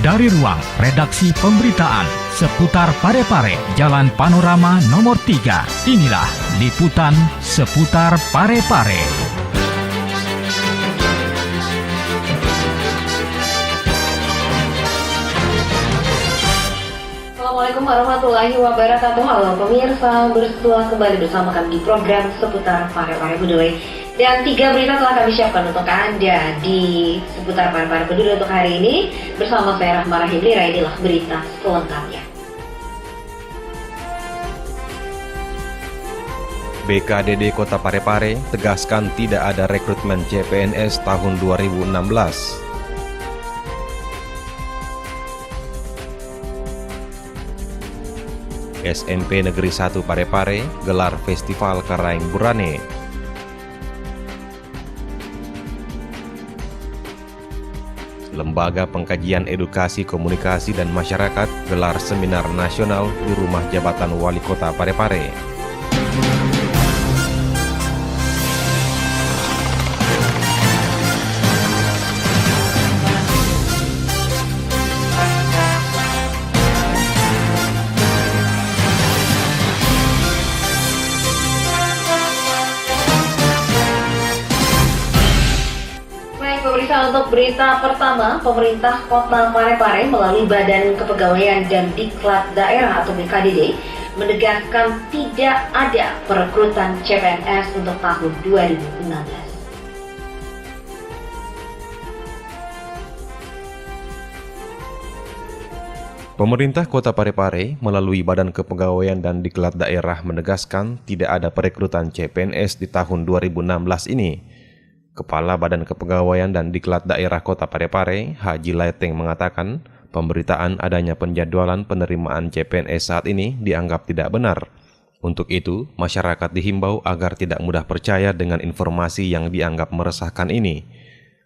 Dari ruang redaksi pemberitaan seputar Parepare, Jalan Panorama nomor 3, inilah liputan seputar Parepare. Assalamualaikum warahmatullahi wabarakatuh. Halo pemirsa, bersetua kembali bersama kami di program seputar Parepare Peduli. Dan 3 berita telah kami siapkan untuk Anda di seputar Parepare Peduli untuk hari ini. Bersama saya Rahma Rahimlira, inilah berita selengkapnya. BKDD Kota Parepare tegaskan tidak ada rekrutmen CPNS tahun 2016. SMP Negeri 1 Parepare gelar Festival Karaeng Burane. Lembaga Pengkajian Edukasi Komunikasi dan Masyarakat gelar seminar nasional di Rumah Jabatan Wali Kota Parepare. Untuk berita pertama, pemerintah Kota Parepare melalui Badan Kepegawaian dan Diklat Daerah atau BKDD menegaskan tidak ada perekrutan CPNS untuk tahun 2016. Pemerintah Kota Parepare melalui Badan Kepegawaian dan Diklat Daerah menegaskan tidak ada perekrutan CPNS di tahun 2016 ini. Kepala Badan Kepegawaian dan Diklat Daerah Kota Parepare, Haji Laeteng mengatakan, pemberitaan adanya penjadwalan penerimaan CPNS saat ini dianggap tidak benar. Untuk itu, masyarakat dihimbau agar tidak mudah percaya dengan informasi yang dianggap meresahkan ini.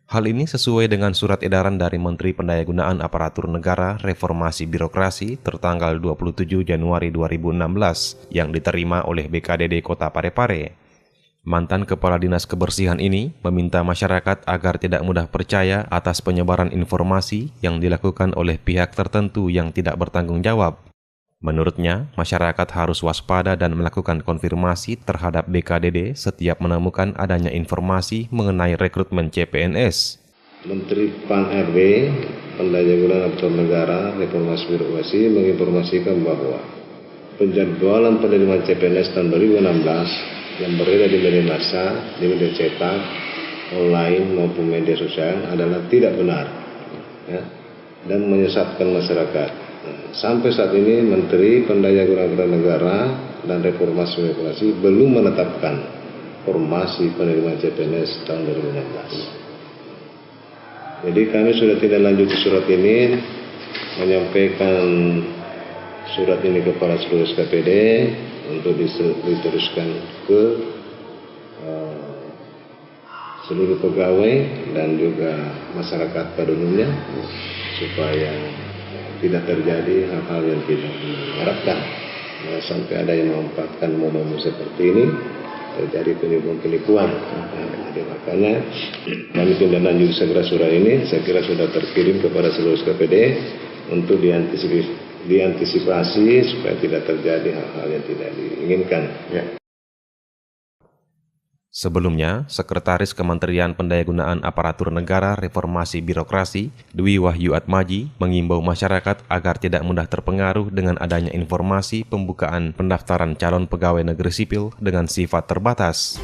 Hal ini sesuai dengan surat edaran dari Menteri Pendayagunaan Aparatur Negara Reformasi Birokrasi tertanggal 27 Januari 2016 yang diterima oleh BKDD Kota Parepare. Mantan Kepala Dinas Kebersihan ini meminta masyarakat agar tidak mudah percaya atas penyebaran informasi yang dilakukan oleh pihak tertentu yang tidak bertanggung jawab. Menurutnya, masyarakat harus waspada dan melakukan konfirmasi terhadap BKDD setiap menemukan adanya informasi mengenai rekrutmen CPNS. Menteri Pan-RB, Pendayagunaan Aparatur Negara Reformasi Birokrasi menginformasikan bahwa penjadwalan penerimaan CPNS tahun 2016 yang beredar di media massa, di media cetak, online maupun media sosial adalah tidak benar, ya, dan menyesatkan masyarakat. Sampai saat ini Menteri Pendayagunaan Negara dan Reformasi Birokrasi belum menetapkan formasi penerimaan CPNS tahun 2016. Jadi kami sudah tidak lanjut surat ini, menyampaikan surat ini kepada seluruh SKPD untuk diteruskan ke seluruh pegawai dan juga masyarakat pada umumnya supaya tidak terjadi hal-hal yang tidak diharapkan. Sampai ada yang memanfaatkan momen seperti ini terjadi penipuan. Jadi makanya kami tindak lanjut segera surat ini, saya kira sudah terkirim kepada seluruh SKPD untuk diantisipasi supaya tidak terjadi hal-hal yang tidak diinginkan. Ya. Sebelumnya, Sekretaris Kementerian Pendayagunaan Aparatur Negara Reformasi Birokrasi, Dwi Wahyu Atmaji, mengimbau masyarakat agar tidak mudah terpengaruh dengan adanya informasi pembukaan pendaftaran calon pegawai negeri sipil dengan sifat terbatas.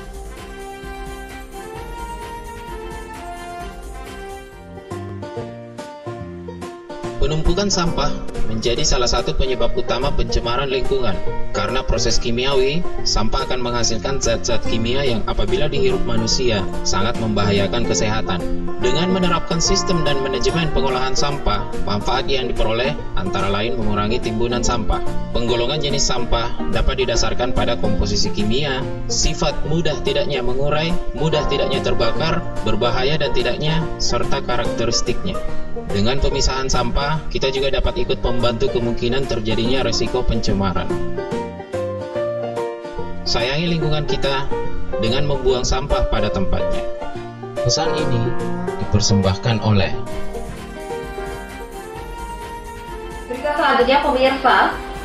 Penumpukan sampah menjadi salah satu penyebab utama pencemaran lingkungan. Karena proses kimiawi, sampah akan menghasilkan zat-zat kimia yang apabila dihirup manusia sangat membahayakan kesehatan. Dengan menerapkan sistem dan manajemen pengolahan sampah, manfaat yang diperoleh antara lain mengurangi timbunan sampah. Penggolongan jenis sampah dapat didasarkan pada komposisi kimia, sifat mudah tidaknya mengurai, mudah tidaknya terbakar, berbahaya dan tidaknya, serta karakteristiknya. Dengan pemisahan sampah, kita juga dapat ikut membantu kemungkinan terjadinya resiko pencemaran. Sayangi lingkungan kita dengan membuang sampah pada tempatnya. Pesan ini dipersembahkan oleh Selanjutnya pemirsa,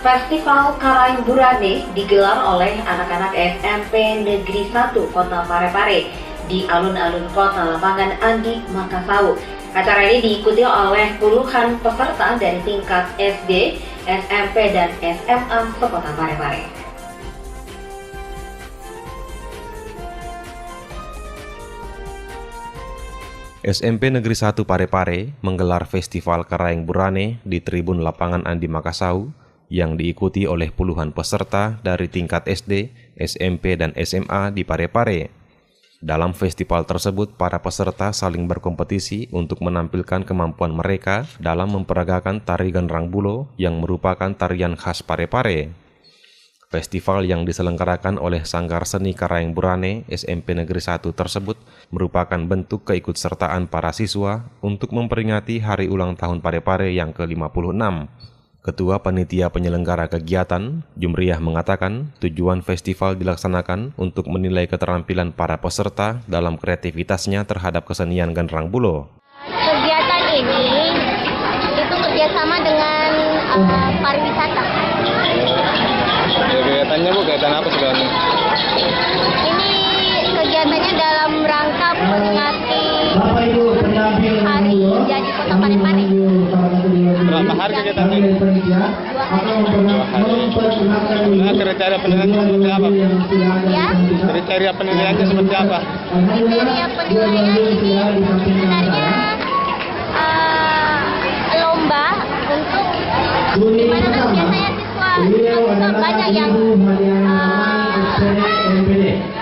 Festival Karang Burane digelar oleh anak-anak SMP Negeri 1 Kota Parepare di alun-alun Kota Lapangan Andi, Makassau. Acara ini diikuti oleh puluhan peserta dari tingkat SD, SMP, dan SMA sekota Parepare. SMP Negeri 1 Parepare menggelar Festival Karang Burane di Tribun Lapangan Andi Makassau yang diikuti oleh puluhan peserta dari tingkat SD, SMP, dan SMA di Parepare. Dalam festival tersebut, para peserta saling berkompetisi untuk menampilkan kemampuan mereka dalam memperagakan tari Genrang Bulo yang merupakan tarian khas Parepare. Festival yang diselenggarakan oleh Sanggar Seni Karang Burane SMP Negeri 1 tersebut merupakan bentuk keikutsertaan para siswa untuk memperingati Hari Ulang Tahun Parepare yang ke-56. Ketua Panitia Penyelenggara Kegiatan, Jumriyah, mengatakan tujuan festival dilaksanakan untuk menilai keterampilan para peserta dalam kreativitasnya terhadap kesenian Genrang Bulo. Kegiatan ini itu kerjasama dengan pariwisata. Kegiatannya Bu, kegiatan apa sebenarnya? Ini kegiatannya dalam rangka memperingati Hari Jadi Kota Parepare. Berapa hari kegiatan ini? 2 hari. 2 hari. Nah, kriteria penilaiannya seperti apa? Ya, Kriteria penilaiannya seperti apa? kriteria penilaian ini sebenarnya lomba untuk dimana kan biasanya siswa banyak yang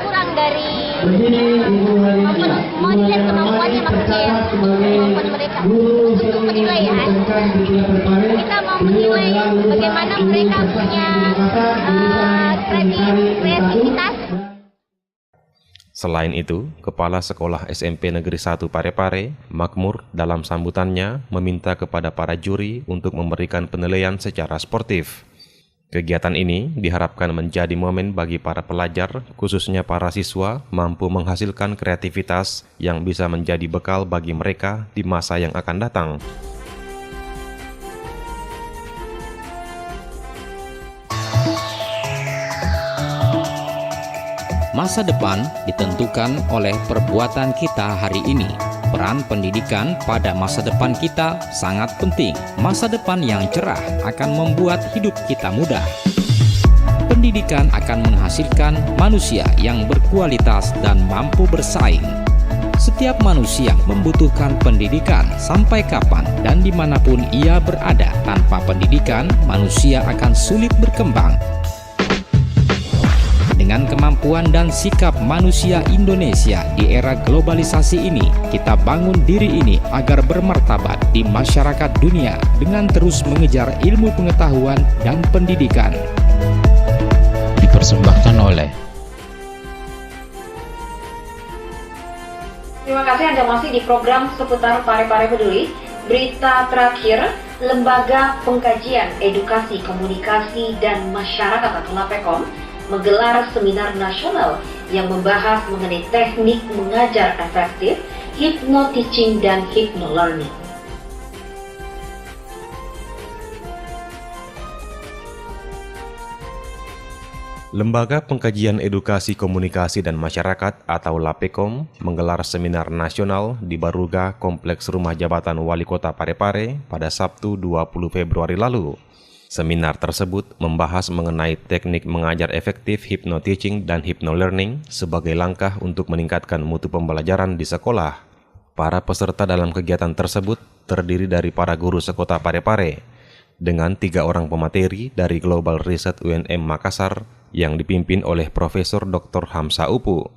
kurang dari mau dilihat kemampuannya, maksudnya kemampuan mereka untuk penilaian. Kita mau menilai bagaimana mereka punya kreativitas. Selain itu, Kepala Sekolah SMP Negeri 1 Parepare, Makmur, dalam sambutannya meminta kepada para juri untuk memberikan penilaian secara sportif. Kegiatan ini diharapkan menjadi momen bagi para pelajar, khususnya para siswa, mampu menghasilkan kreativitas yang bisa menjadi bekal bagi mereka di masa yang akan datang. Masa depan ditentukan oleh perbuatan kita hari ini. Peran pendidikan pada masa depan kita sangat penting. Masa depan yang cerah akan membuat hidup kita mudah. Pendidikan akan menghasilkan manusia yang berkualitas dan mampu bersaing. Setiap manusia membutuhkan pendidikan sampai kapan dan dimanapun ia berada. Tanpa pendidikan, manusia akan sulit berkembang. Dengan kemampuan dan sikap manusia Indonesia di era globalisasi ini, kita bangun diri ini agar bermartabat di masyarakat dunia dengan terus mengejar ilmu pengetahuan dan pendidikan. Dipersembahkan oleh Terima kasih Anda masih di program seputar Parepare Peduli. Berita terakhir, Lembaga Pengkajian Edukasi Komunikasi dan Masyarakat atau LAPEKOM menggelar seminar nasional yang membahas mengenai teknik mengajar efektif, hypno-teaching, dan hypno-learning. Lembaga Pengkajian Edukasi Komunikasi dan Masyarakat atau LAPEKOM menggelar seminar nasional di Baruga Kompleks Rumah Jabatan Wali Kota Parepare pada Sabtu 20 Februari lalu. Seminar tersebut membahas mengenai teknik mengajar efektif hypno-teaching dan hypno-learning sebagai langkah untuk meningkatkan mutu pembelajaran di sekolah. Para peserta dalam kegiatan tersebut terdiri dari para guru sekota Parepare, dengan 3 orang pemateri dari Global Research UNM Makassar yang dipimpin oleh Profesor Dr. Hamsa Upu.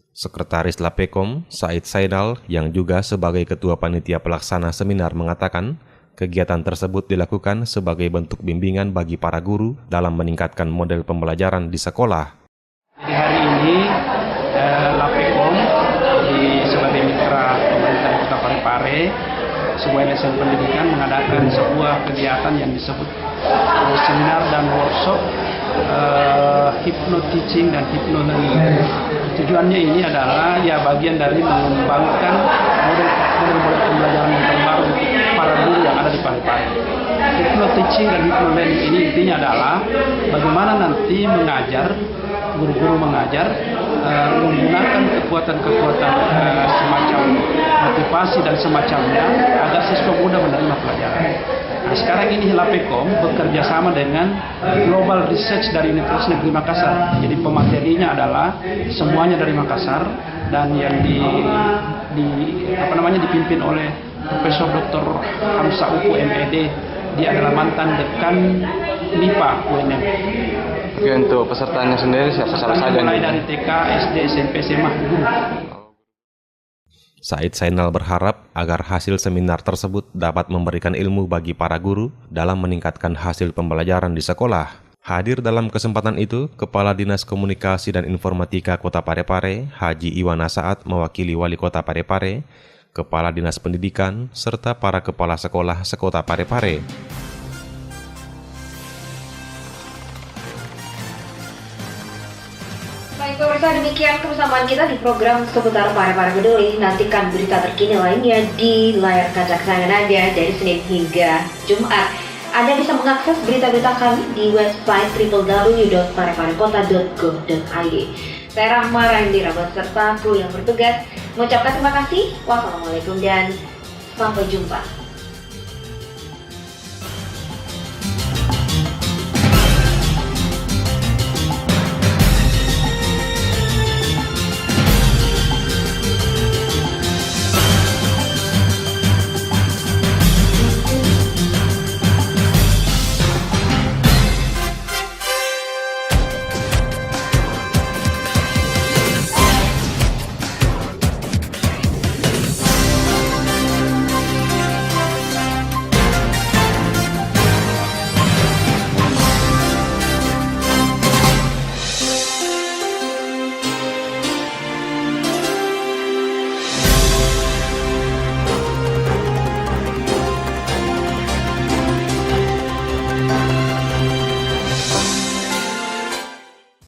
Sekretaris LAPEKOM, Said Saidal, yang juga sebagai Ketua Panitia Pelaksana Seminar mengatakan, kegiatan tersebut dilakukan sebagai bentuk bimbingan bagi para guru dalam meningkatkan model pembelajaran di sekolah. Jadi hari ini LAPEKOM sebagai mitra pemerintah Kota Parepare, sebuah LSM pendidikan mengadakan sebuah kegiatan yang disebut seminar dan workshop hypno-teaching dan hypno-learning. Tujuannya ini adalah bagian dari mengembangkan model pembelajaran yang terbaru untuk para guru yang ada di Parepare. Hypno-teaching teaching dan micro learning ini intinya adalah bagaimana nanti guru-guru mengajar menggunakan kekuatan-kekuatan semacam motivasi dan semacamnya agar siswa mudah menerima pelajaran. Nah, sekarang ini Lapekom bekerja sama dengan Global Research dari Universitas Negeri Makassar. Jadi pematerinya adalah semuanya dari Makassar dan yang dipimpin oleh Profesor Dr. Hamsa Upu MED. Dia adalah mantan dekan MIPA UNM. Oke, untuk pesertanya sendiri siapa saja? Mulai dari TK, SD, SMP, SMA, guru. Said Zainal berharap agar hasil seminar tersebut dapat memberikan ilmu bagi para guru dalam meningkatkan hasil pembelajaran di sekolah. Hadir dalam kesempatan itu, Kepala Dinas Komunikasi dan Informatika Kota Parepare, Haji Iwana Saat mewakili Wali Kota Parepare, Kepala Dinas Pendidikan, serta para kepala sekolah sekota Parepare. Baik pemirsa, demikian kebersamaan kita di program Seputar Parepare Peduli. Nantikan berita terkini lainnya di layar kaca kesayangan Anda dari Senin hingga Jumat. Anda bisa mengakses berita-berita kami di website www.pareparekota.go.id. Saya Rahma Raindira beserta kru yang bertugas mengucapkan terima kasih. Wassalamualaikum dan sampai jumpa.